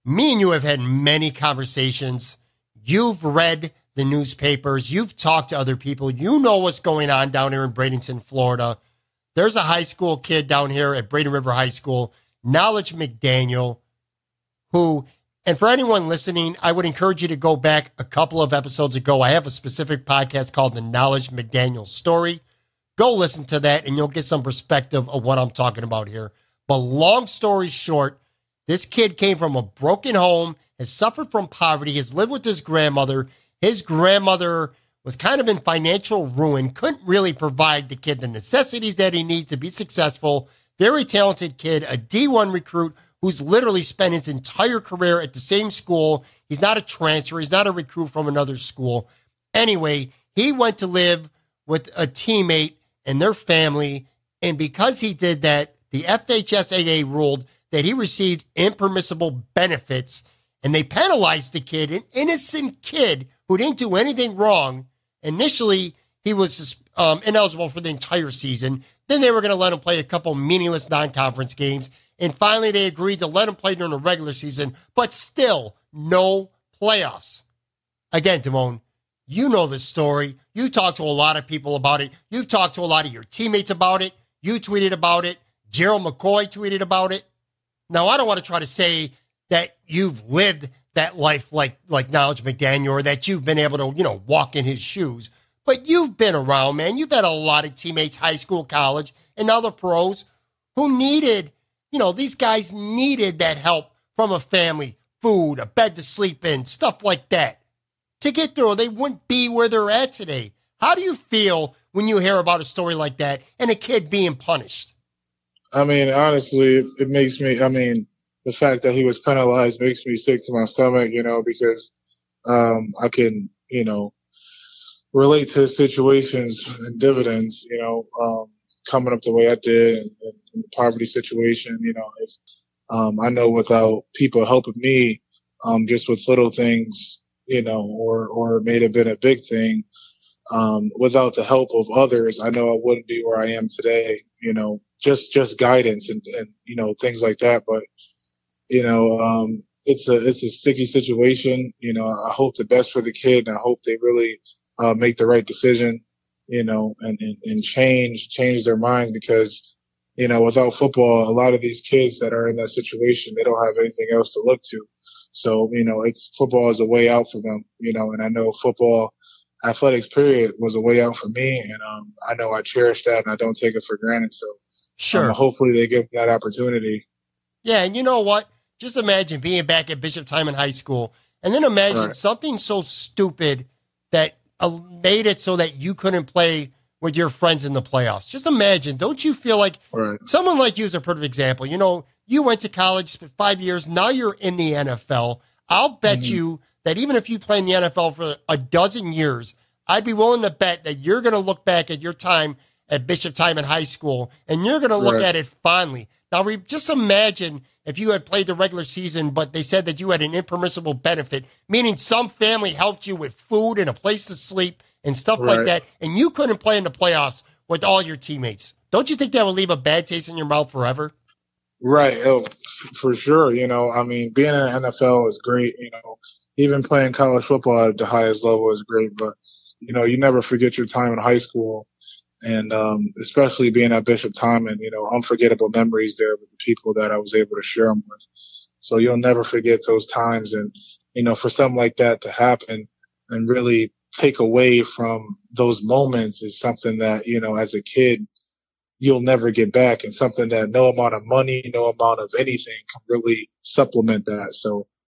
me and you have had many conversations. You've read the newspapers. You've talked to other people. You know what's going on down here in Bradenton, Florida. There's a high school kid down here at Braden River High School, Knowledge McDaniel, who, and for anyone listening, I would encourage you to go back a couple of episodes ago. I have a specific podcast called The Knowledge McDaniel Story. Go listen to that and you'll get some perspective of what I'm talking about here. But long story short, this kid came from a broken home, has suffered from poverty, has lived with his grandmother. His grandmother was kind of in financial ruin, couldn't really provide the kid the necessities that he needs to be successful. Very talented kid, a D1 recruit who's literally spent his entire career at the same school. He's not a transfer. He's not a recruit from another school. Anyway, he went to live with a teammate and their family, and because he did that, the FHSAA ruled that he received impermissible benefits, and they penalized the kid, an innocent kid who didn't do anything wrong. Initially, he was ineligible for the entire season. Then they were going to let him play a couple meaningless non-conference games. And finally, they agreed to let him play during the regular season, but still no playoffs. Again, Demone, you know the story. You talked to a lot of people about it. You've talked to a lot of your teammates about it. You tweeted about it. Gerald McCoy tweeted about it. Now, I don't want to try to say that you've lived that life like Knowledge McDaniel, or that you've been able to, walk in his shoes. But you've been around, man. You've had a lot of teammates, high school, college, and other pros who needed, these guys needed that help from a family, food, a bed to sleep in, stuff like that. To get through, they wouldn't be where they're at today. How do you feel when you hear about a story like that and a kid being punished? I mean, honestly, it makes me, the fact that he was penalized makes me sick to my stomach, because I can, relate to situations and dividends, coming up the way I did and in the poverty situation, if, I know without people helping me, just with little things, or it may have been a big thing, without the help of others, I know I wouldn't be where I am today, just guidance and things like that. But, it's a sticky situation. I hope the best for the kid, and I hope they really make the right decision, and change their minds, because, without football, a lot of these kids that are in that situation, they don't have anything else to look to. So, football is a way out for them, and I know football, athletics period, was a way out for me. And I know I cherish that and I don't take it for granted. So sure, hopefully they give that opportunity. Yeah. And you know what? Just imagine being back at Bishop Timon High School, and then imagine something so stupid that made it so that you couldn't play with your friends in the playoffs. Just imagine. Don't you feel like someone like you is a perfect example? You went to college for 5 years. Now you're in the NFL. I'll bet you that even if you play in the NFL for a dozen years, I'd be willing to bet that you're going to look back at your time at Bishop Timon High School and you're going to look at it fondly. Now, just imagine if you had played the regular season, but they said that you had an impermissible benefit, meaning some family helped you with food and a place to sleep and stuff like that, and you couldn't play in the playoffs with all your teammates. Don't you think that would leave a bad taste in your mouth forever? Right. Oh, for sure. Being in the NFL is great. Even playing college football at the highest level is great, but, you never forget your time in high school. And especially being at Bishop Timon, unforgettable memories there with the people that I was able to share them with. So you'll never forget those times. And, for something like that to happen and really take away from those moments is something that, as a kid, you'll never get back, and something that no amount of money, no amount of anything can really supplement that. So